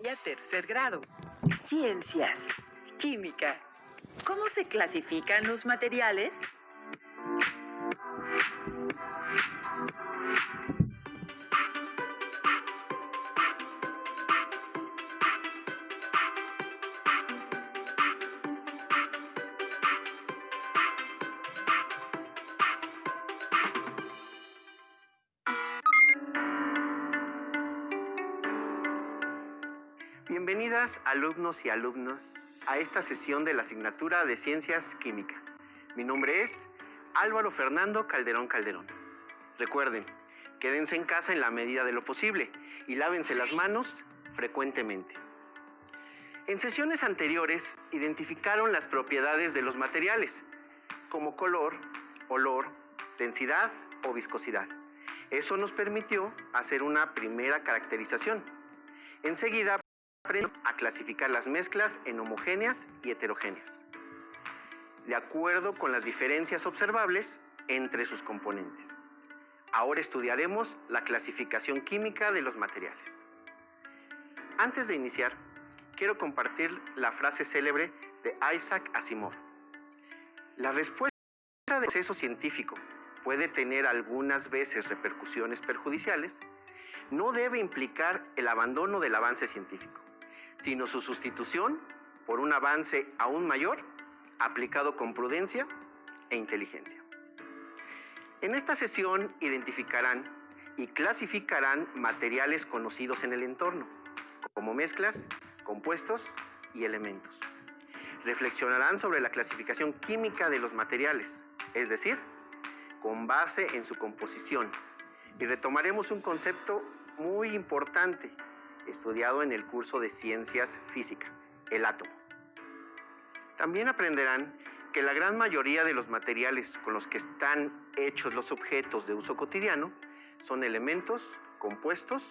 Primaria, tercer grado. Ciencias. Química. ¿Cómo se clasifican los materiales? Bienvenidas, alumnos y alumnas, a esta sesión de la asignatura de Ciencias Química. Mi nombre es Álvaro Fernando Calderón Calderón. Recuerden, quédense en casa en la medida de lo posible y lávense las manos frecuentemente. En sesiones anteriores identificaron las propiedades de los materiales, como color, olor, densidad o viscosidad. Eso nos permitió hacer una primera caracterización. Enseguida aprendimos a clasificar las mezclas en homogéneas y heterogéneas, de acuerdo con las diferencias observables entre sus componentes. Ahora estudiaremos la clasificación química de los materiales. Antes de iniciar, quiero compartir la frase célebre de Isaac Asimov. La respuesta del proceso científico puede tener algunas veces repercusiones perjudiciales, no debe implicar el abandono del avance científico, sino su sustitución por un avance aún mayor, aplicado con prudencia e inteligencia. En esta sesión identificarán y clasificarán materiales conocidos en el entorno, como mezclas, compuestos y elementos. Reflexionarán sobre la clasificación química de los materiales, es decir, con base en su composición, y retomaremos un concepto muy importante estudiado en el curso de Ciencias Físicas, el átomo. También aprenderán que la gran mayoría de los materiales con los que están hechos los objetos de uso cotidiano son elementos, compuestos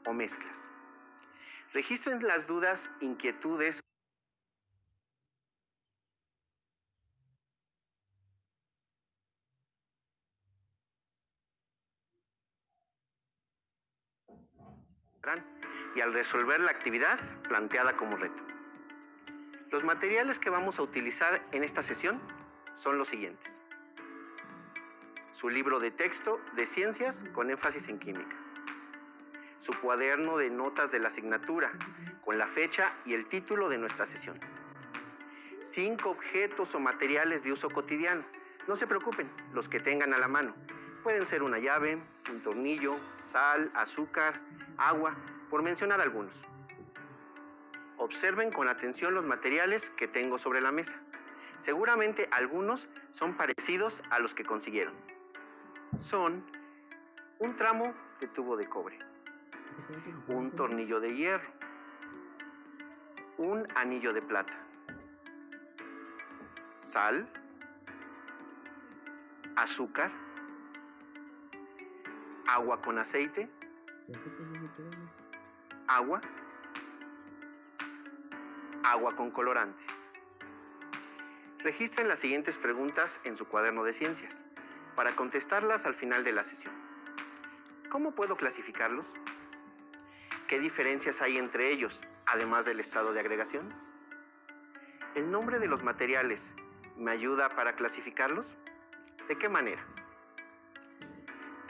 o mezclas. Registren las dudas, inquietudes y al resolver la actividad planteada como reto. Los materiales que vamos a utilizar en esta sesión son los siguientes: su libro de texto de ciencias con énfasis en química, su cuaderno de notas de la asignatura con la fecha y el título de nuestra sesión, 5 objetos o materiales de uso cotidiano. No se preocupen, los que tengan a la mano. Pueden ser una llave, un tornillo, sal, azúcar, agua, por mencionar algunos. Observen con atención los materiales que tengo sobre la mesa. Seguramente algunos son parecidos a los que consiguieron. Son un tramo de tubo de cobre, un tornillo de hierro, un anillo de plata, sal, azúcar, agua con aceite, agua con colorante. Registren las siguientes preguntas en su cuaderno de ciencias para contestarlas al final de la sesión. ¿Cómo puedo clasificarlos? ¿Qué diferencias hay entre ellos, además del estado de agregación? ¿El nombre de los materiales me ayuda para clasificarlos? ¿De qué manera?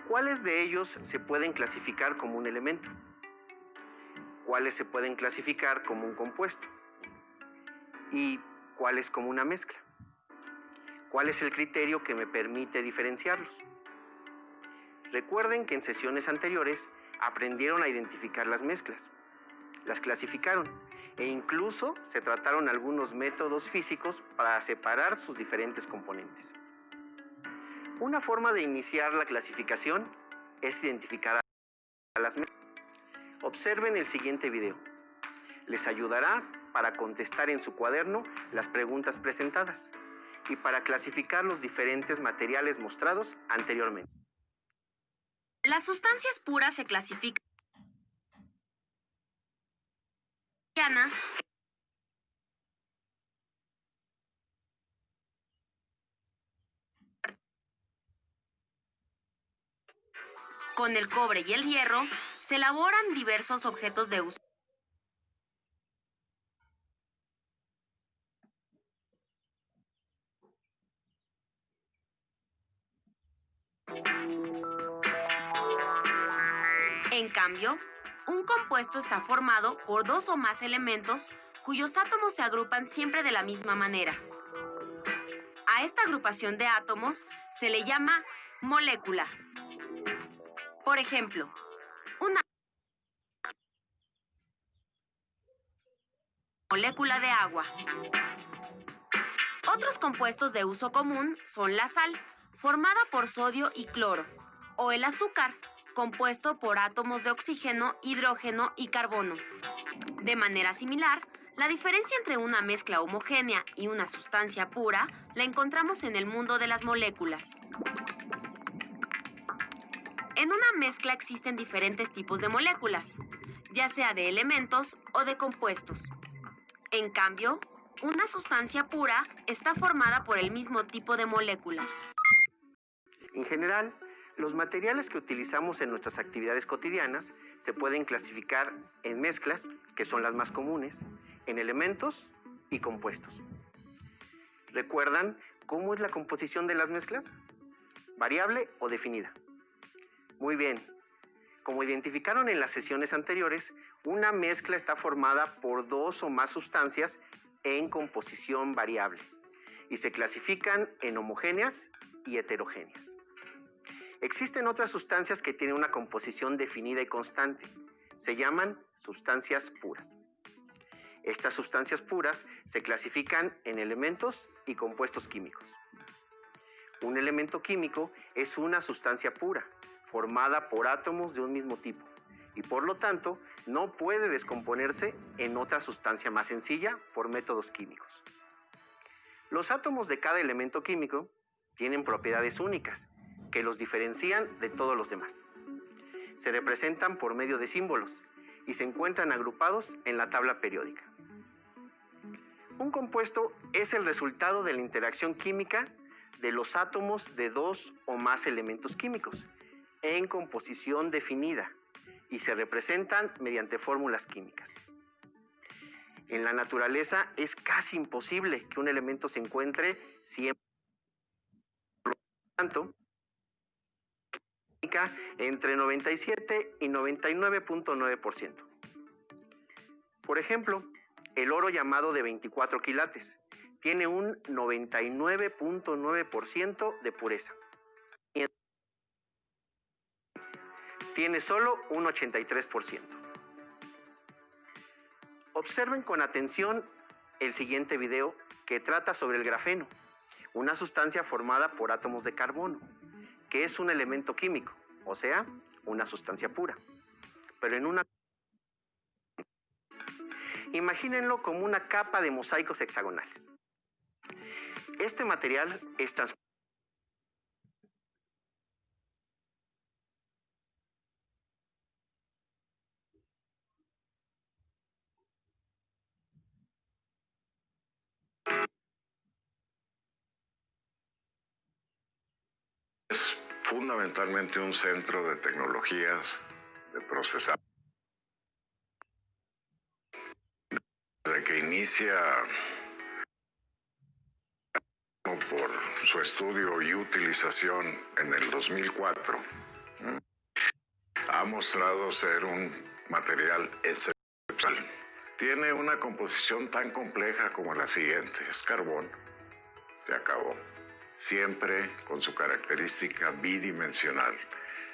¿Cuáles de ellos se pueden clasificar como un elemento? ¿Cuáles se pueden clasificar como un compuesto? ¿Y cuáles como una mezcla? ¿Cuál es el criterio que me permite diferenciarlos? Recuerden que en sesiones anteriores aprendieron a identificar las mezclas, las clasificaron e incluso se trataron algunos métodos físicos para separar sus diferentes componentes. Una forma de iniciar la clasificación es identificar a las mezclas. Observen el siguiente video. Les ayudará para contestar en su cuaderno las preguntas presentadas y para clasificar los diferentes materiales mostrados anteriormente. Las sustancias puras se clasifican con el cobre y el hierro. Se elaboran diversos objetos de uso En cambio, un compuesto está formado por dos o más elementos cuyos átomos se agrupan siempre de la misma manera. A esta agrupación de átomos se le llama molécula. Por ejemplo, una molécula de agua. Otros compuestos de uso común son la sal, formada por sodio y cloro, o el azúcar, compuesto por átomos de oxígeno, hidrógeno y carbono. De manera similar, la diferencia entre una mezcla homogénea y una sustancia pura la encontramos en el mundo de las moléculas. En una mezcla existen diferentes tipos de moléculas, ya sea de elementos o de compuestos. En cambio, una sustancia pura está formada por el mismo tipo de moléculas. En general, los materiales que utilizamos en nuestras actividades cotidianas se pueden clasificar en mezclas, que son las más comunes, en elementos y compuestos. ¿Recuerdan cómo es la composición de las mezclas? ¿Variable o definida? Muy bien. Como identificaron en las sesiones anteriores, una mezcla está formada por dos o más sustancias en composición variable y se clasifican en homogéneas y heterogéneas. Existen otras sustancias que tienen una composición definida y constante. Se llaman sustancias puras. Estas sustancias puras se clasifican en elementos y compuestos químicos. Un elemento químico es una sustancia pura, formada por átomos de un mismo tipo, y por lo tanto no puede descomponerse en otra sustancia más sencilla por métodos químicos. Los átomos de cada elemento químico tienen propiedades únicas que los diferencian de todos los demás. Se representan por medio de símbolos y se encuentran agrupados en la tabla periódica. Un compuesto es el resultado de la interacción química de los átomos de dos o más elementos químicos en composición definida y se representan mediante fórmulas químicas. En la naturaleza es casi imposible que un elemento se encuentre siempre. Por lo tanto, entre 97 y 99.9%. Por ejemplo, el oro llamado de 24 quilates tiene un 99.9% de pureza. Tiene solo un 83%. Observen con atención el siguiente video que trata sobre el grafeno, una sustancia formada por átomos de carbono, que es un elemento químico, o sea, una sustancia pura. Pero en una... Imagínenlo como una capa de mosaicos hexagonales. Este material es transparente. Es fundamentalmente un centro de tecnologías, de procesamiento. Desde que inicia por su estudio y utilización en el 2004, ha mostrado ser un material excepcional. Tiene una composición tan compleja como la siguiente: es carbón, se acabó, siempre con su característica bidimensional.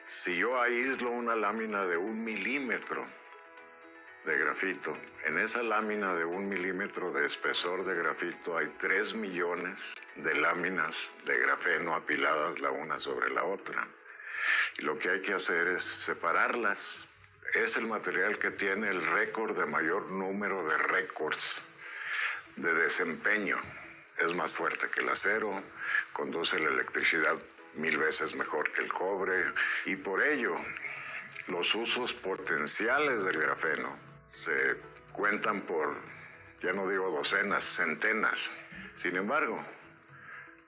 Si yo aíslo una lámina de 1 milímetro de grafito, en esa lámina de 1 milímetro de espesor de grafito hay 3 millones de láminas de grafeno apiladas la una sobre la otra. Y lo que hay que hacer es separarlas. Es el material que tiene el récord de mayor número de récords de desempeño. Es más fuerte que el acero, conduce la electricidad 1000 veces mejor que el cobre, y por ello los usos potenciales del grafeno se cuentan por, ya no digo docenas, centenas. Sin embargo,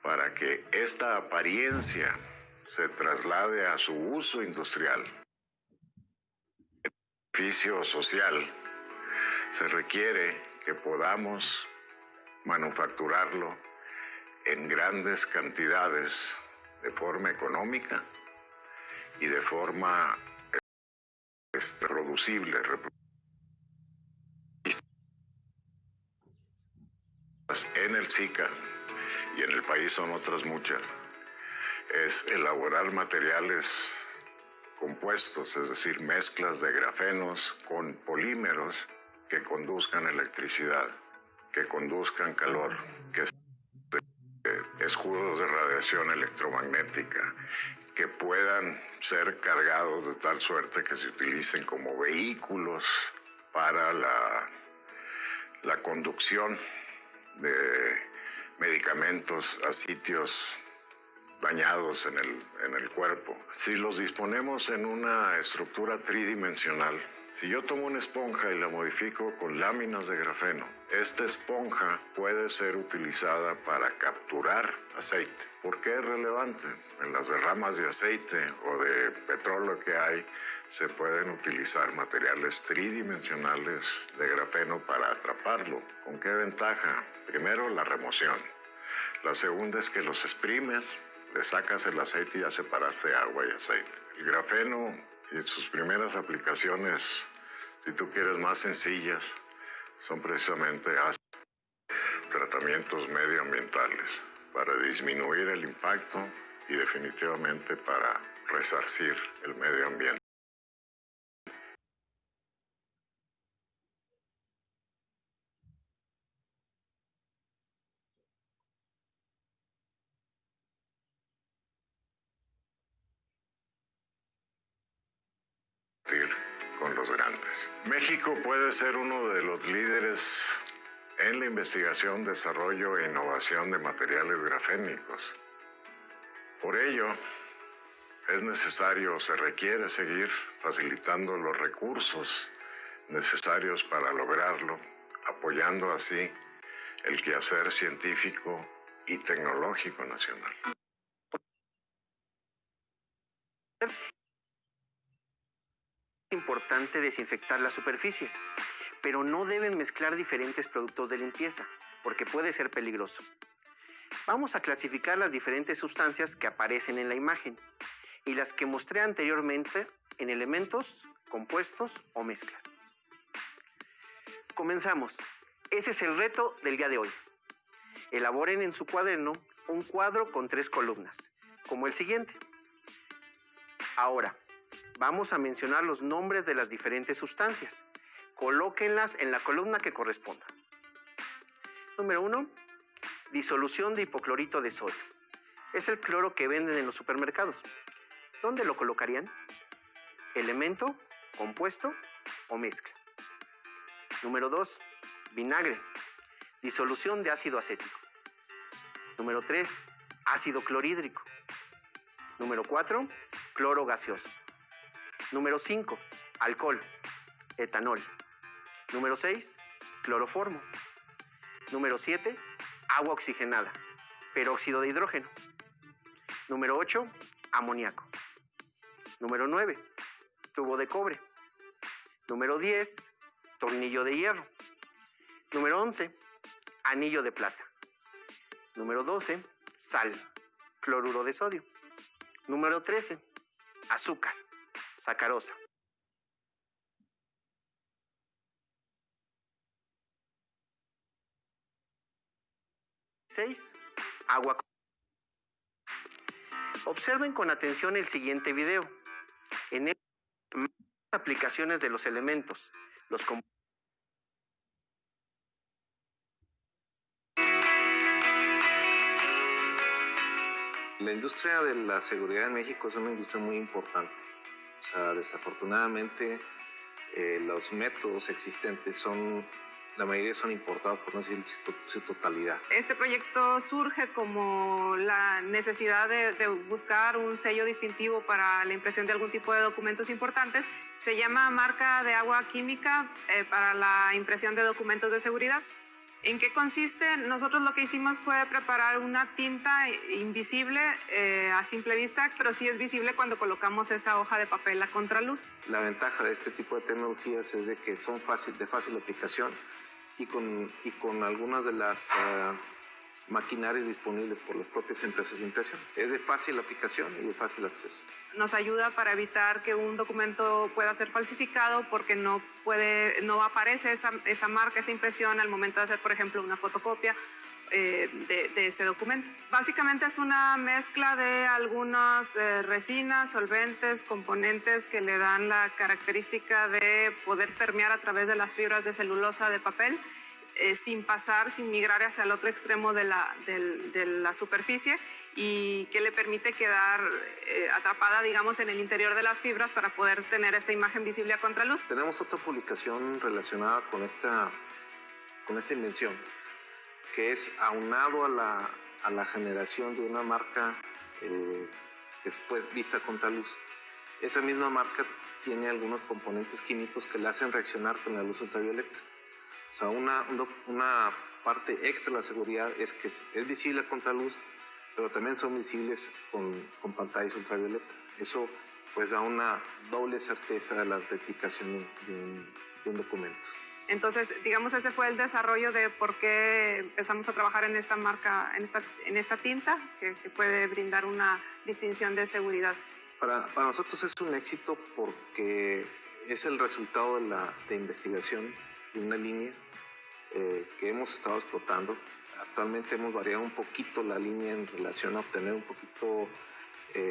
para que esta apariencia se traslade a su uso industrial, beneficio social, se requiere que podamos manufacturarlo en grandes cantidades de forma económica y de forma reproducible. En el SICA y en el país son otras muchas. Es elaborar materiales compuestos, es decir, mezclas de grafenos con polímeros que conduzcan electricidad, que conduzcan calor, que escudos de radiación electromagnética, que puedan ser cargados de tal suerte que se utilicen como vehículos para la conducción de medicamentos a sitios dañados en el cuerpo. Si los disponemos en una estructura tridimensional, si yo tomo una esponja y la modifico con láminas de grafeno, esta esponja puede ser utilizada para capturar aceite. ¿Por qué es relevante? En las derramas de aceite o de petróleo que hay, se pueden utilizar materiales tridimensionales de grafeno para atraparlo. ¿Con qué ventaja? Primero, la remoción. La segunda es que los exprimes, le sacas el aceite y ya separaste agua y aceite. El grafeno y sus primeras aplicaciones, si tú quieres más sencillas, son precisamente tratamientos medioambientales para disminuir el impacto y definitivamente para resarcir el medio ambiente. Con los grandes. México puede ser uno de los líderes en la investigación, desarrollo e innovación de materiales grafénicos. Por ello, es necesario, se requiere seguir facilitando los recursos necesarios para lograrlo, apoyando así el quehacer científico y tecnológico nacional. Es importante desinfectar las superficies, pero no deben mezclar diferentes productos de limpieza, porque puede ser peligroso. Vamos a clasificar las diferentes sustancias que aparecen en la imagen y las que mostré anteriormente en elementos, compuestos o mezclas. Comenzamos. Ese es el reto del día de hoy. Elaboren en su cuaderno un cuadro con 3 columnas, como el siguiente. Ahora, vamos a mencionar los nombres de las diferentes sustancias. Colóquenlas en la columna que corresponda. Número 1. Disolución de hipoclorito de sodio. Es el cloro que venden en los supermercados. ¿Dónde lo colocarían? Elemento, compuesto o mezcla. Número 2. Vinagre. Disolución de ácido acético. Número 3. Ácido clorhídrico. Número 4. Cloro gaseoso. Número 5. Alcohol. Etanol. Número 6. Cloroformo. Número 7. Agua oxigenada. Peróxido de hidrógeno. Número 8. Amoníaco. Número 9. Tubo de cobre. Número 10. Tornillo de hierro. Número 11. Anillo de plata. Número 12. Sal. Cloruro de sodio. Número 13. Azúcar. Sacarosa. 6. Agua. Observen con atención el siguiente video. En él, más aplicaciones de los elementos, los compuestos. La industria de la seguridad en México es una industria muy importante. O sea, desafortunadamente, los métodos existentes la mayoría son importados, por no decir su totalidad. Este proyecto surge como la necesidad de buscar un sello distintivo para la impresión de algún tipo de documentos importantes. Se llama marca de agua química para la impresión de documentos de seguridad. ¿En qué consiste? Nosotros lo que hicimos fue preparar una tinta invisible a simple vista, pero sí es visible cuando colocamos esa hoja de papel a contraluz. La ventaja de este tipo de tecnologías es de que son de fácil aplicación y con algunas de las maquinarias disponibles por las propias empresas de impresión. Es de fácil aplicación y de fácil acceso. Nos ayuda para evitar que un documento pueda ser falsificado porque no aparece esa marca, esa impresión al momento de hacer, por ejemplo, una fotocopia de ese documento. Básicamente es una mezcla de algunas resinas, solventes, componentes que le dan la característica de poder permear a través de las fibras de celulosa de papel sin migrar hacia el otro extremo de la superficie, y que le permite quedar atrapada, digamos, en el interior de las fibras para poder tener esta imagen visible a contraluz. Tenemos otra publicación relacionada con esta invención, que es aunado a la generación de una marca que es pues vista a contraluz. Esa misma marca tiene algunos componentes químicos que la hacen reaccionar con la luz ultravioleta. O sea, una parte extra de la seguridad es que es visible a contraluz, pero también son visibles con pantallas ultravioleta. Eso pues da una doble certeza de la autenticación de un documento. Entonces, digamos, ese fue el desarrollo de por qué empezamos a trabajar en esta marca, en esta tinta, que puede brindar una distinción de seguridad. Para nosotros es un éxito porque es el resultado de investigación de una línea que hemos estado explotando. Actualmente hemos variado un poquito la línea en relación a obtener un poquito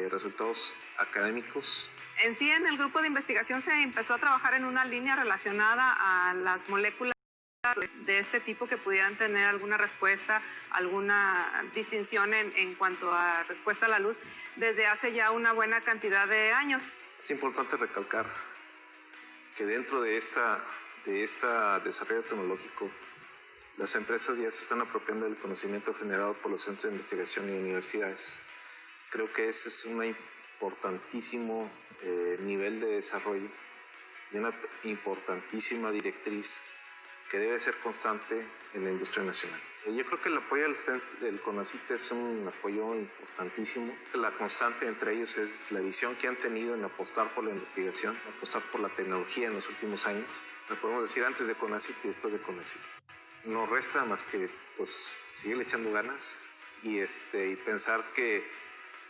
resultados académicos. En sí, en el grupo de investigación se empezó a trabajar en una línea relacionada a las moléculas de este tipo que pudieran tener alguna respuesta, alguna distinción en cuanto a respuesta a la luz desde hace ya una buena cantidad de años. Es importante recalcar que dentro de este desarrollo tecnológico, las empresas ya se están apropiando del conocimiento generado por los centros de investigación y universidades. Creo que ese es un importantísimo nivel de desarrollo y una importantísima directriz que debe ser constante en la industria nacional. Yo creo que el apoyo del CONACYT es un apoyo importantísimo. La constante entre ellos es la visión que han tenido en apostar por la investigación, apostar por la tecnología en los últimos años. Lo podemos decir antes de CONACYT y después de CONACYT. No resta más que pues, seguirle echando ganas y pensar que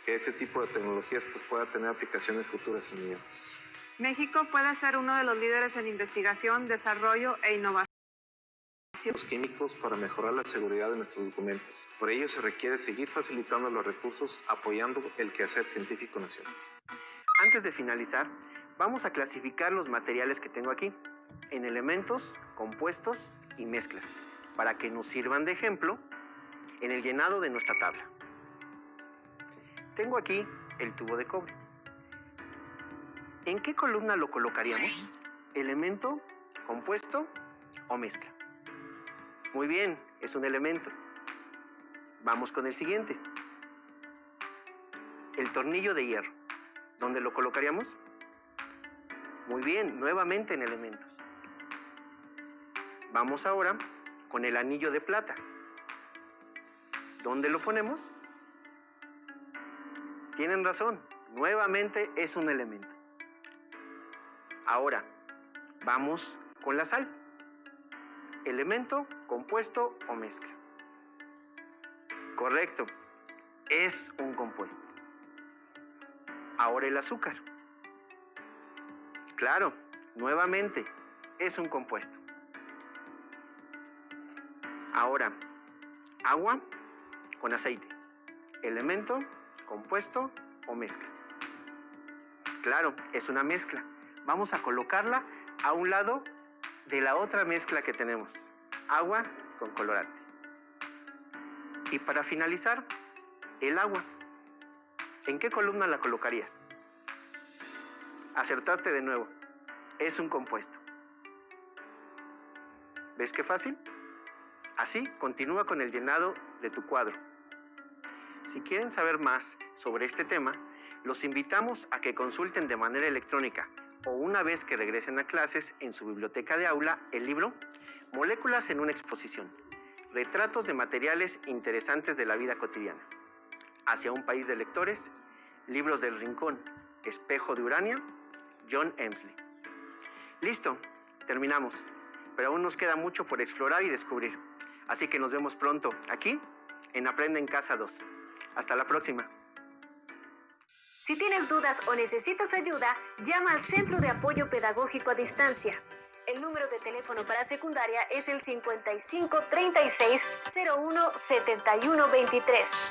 este tipo de tecnologías pues, pueda tener aplicaciones futuras inmediatas. México puede ser uno de los líderes en investigación, desarrollo e innovación. Los químicos para mejorar la seguridad de nuestros documentos. Por ello se requiere seguir facilitando los recursos, apoyando el quehacer científico nacional. Antes de finalizar, vamos a clasificar los materiales que tengo aquí en elementos, compuestos y mezclas, para que nos sirvan de ejemplo en el llenado de nuestra tabla. Tengo aquí el tubo de cobre. ¿En qué columna lo colocaríamos? ¿Elemento, compuesto o mezcla? Muy bien, es un elemento. Vamos con el siguiente. El tornillo de hierro. ¿Dónde lo colocaríamos? Muy bien, nuevamente en elementos. Vamos ahora con el anillo de plata. ¿Dónde lo ponemos? Tienen razón, nuevamente es un elemento. Ahora, vamos con la sal. Elemento, compuesto o mezcla. Correcto, es un compuesto. Ahora el azúcar. Claro, nuevamente es un compuesto. Ahora, agua con aceite. Elemento, compuesto o mezcla. Claro, es una mezcla. Vamos a colocarla a un lado de la otra mezcla que tenemos. Agua con colorante. Y para finalizar, el agua. ¿En qué columna la colocarías? Acertaste de nuevo. Es un compuesto. ¿Ves qué fácil? Así, continúa con el llenado de tu cuadro. Si quieren saber más sobre este tema, los invitamos a que consulten de manera electrónica o una vez que regresen a clases en su biblioteca de aula el libro Moléculas en una exposición. Retratos de materiales interesantes de la vida cotidiana. Hacia un país de lectores. Libros del Rincón. Espejo de Urania. John Emsley. Listo, terminamos. Pero aún nos queda mucho por explorar y descubrir. Así que nos vemos pronto aquí en Aprende en Casa 2. Hasta la próxima. Si tienes dudas o necesitas ayuda, llama al Centro de Apoyo Pedagógico a Distancia. El número de teléfono para secundaria es el 55 36 01 71 23.